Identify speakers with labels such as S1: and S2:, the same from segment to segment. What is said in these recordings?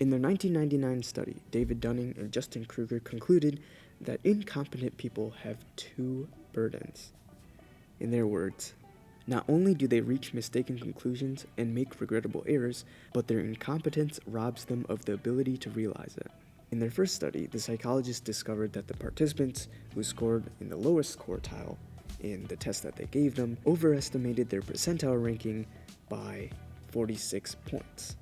S1: In their 1999 study, David Dunning and Justin Kruger concluded that incompetent people have two burdens. In their words, not only do they reach mistaken conclusions and make regrettable errors, but their incompetence robs them of the ability to realize it. In their first study, the psychologists discovered that the participants who scored in the lowest quartile in the test that they gave them overestimated their percentile ranking by 46 points,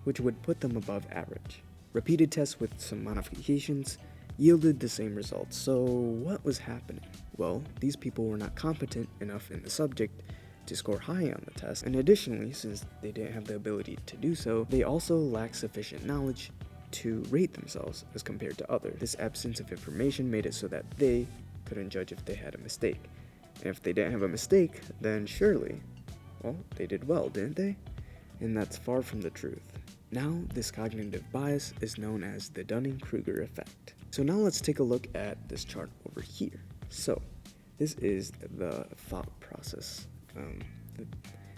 S1: which would put them above average. Repeated tests with some modifications yielded the same results. So what was happening? Well, these people were not competent enough in the subject to score high on the test, and additionally, since they didn't have the ability to do so, they also lacked sufficient knowledge to rate themselves as compared to others. This absence of information made it so that they couldn't judge if they had a mistake. And if they didn't have a mistake, then surely, well, they did well, didn't they? And that's far from the truth. Now, this cognitive bias is known as the Dunning-Kruger effect. So now let's take a look at this chart over here. So, this is the thought process,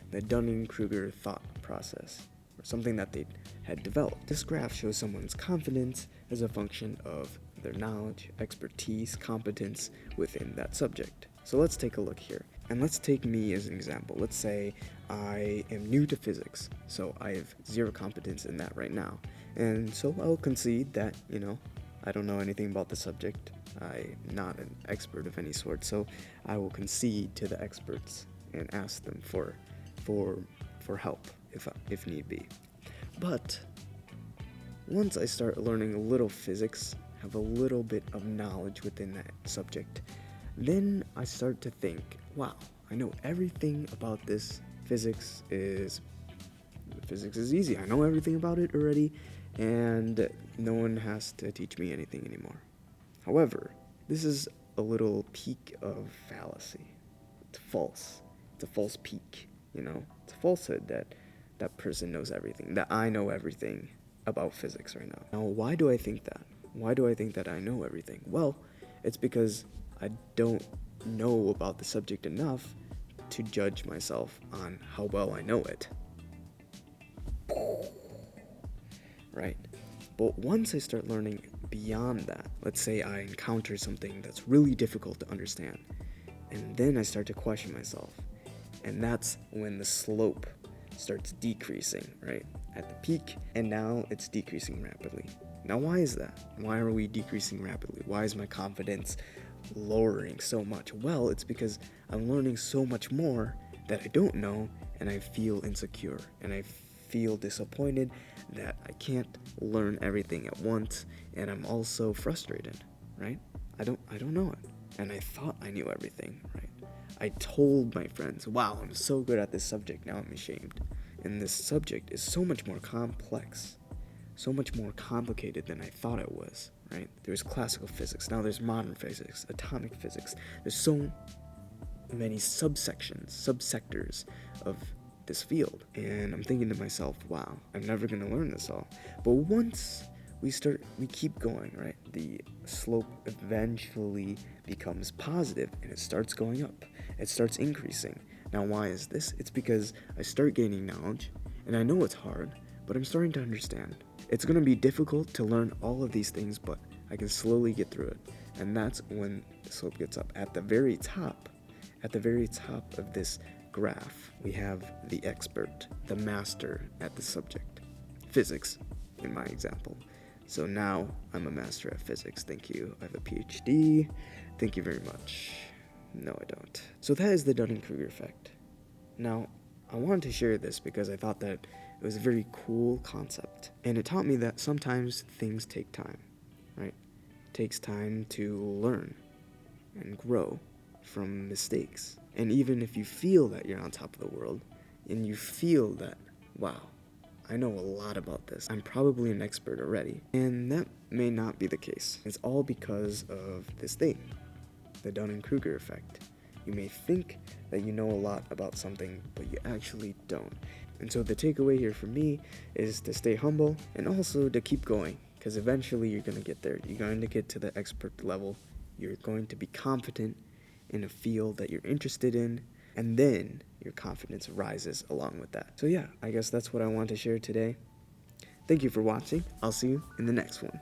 S1: the Dunning-Kruger thought process, or something that they had developed. This graph shows someone's confidence as a function of their knowledge, expertise, competence within that subject. So let's take a look here. And let's take me as an example. Let's say I am new to physics, so I have zero competence in that right now. And so I'll concede that, I don't know anything about the subject. I'm not an expert of any sort, so I will concede to the experts and ask them for help if need be. But once I start learning a little physics, have a little bit of knowledge within that subject, then I start to think, wow, I know everything about this. Physics is easy. I know everything about it already, and no one has to teach me anything anymore. However, this is a little peak of fallacy. It's false. It's a false peak, It's a falsehood that that person knows everything, that I know everything about physics right now. Now, why do I think that? Why do I think that I know everything? Well, it's because I don't know about the subject enough to judge myself on how well I know it. Right? But once I start learning beyond that, let's say I encounter something that's really difficult to understand, and then I start to question myself, and that's when the slope starts decreasing, right? At the peak, and now it's decreasing rapidly. Now, why is that? Why are we decreasing rapidly? Why is my confidence lowering so much? Well, it's because I'm learning so much more that I don't know, and I feel insecure, and I feel disappointed that I can't learn everything at once, and I'm also frustrated, right? I don't know it, and I thought I knew everything, right? I told my friends, wow, I'm so good at this subject, now I'm ashamed. And this subject is so much more complex, so much more complicated than I thought it was, right? There's classical physics, now there's modern physics, atomic physics. There's so many subsectors of this field. And I'm thinking to myself, wow, I'm never gonna learn this all. But once we keep going, right? The slope eventually becomes positive and it starts going up. It starts increasing. Now, why is this? It's because I start gaining knowledge, and I know it's hard, but I'm starting to understand. It's going to be difficult to learn all of these things, but I can slowly get through it. And that's when the slope gets up. At the very top of this graph, we have the expert, the master at the subject. Physics, in my example. So now I'm a master at physics. Thank you. I have a PhD. Thank you very much. No, I don't. So that is the Dunning-Kruger effect. Now, I wanted to share this because I thought that it was a very cool concept. And it taught me that sometimes things take time, right? It takes time to learn and grow from mistakes. And even if you feel that you're on top of the world, and you feel that, wow, I know a lot about this, I'm probably an expert already. And that may not be the case. It's all because of this thing, the Dunning-Kruger effect. You may think that you know a lot about something, but you actually don't. And so the takeaway here for me is to stay humble and also to keep going, because eventually you're going to get there. You're going to get to the expert level. You're going to be confident in a field that you're interested in, and then your confidence rises along with that. So yeah, I guess that's what I want to share today. Thank you for watching. I'll see you in the next one.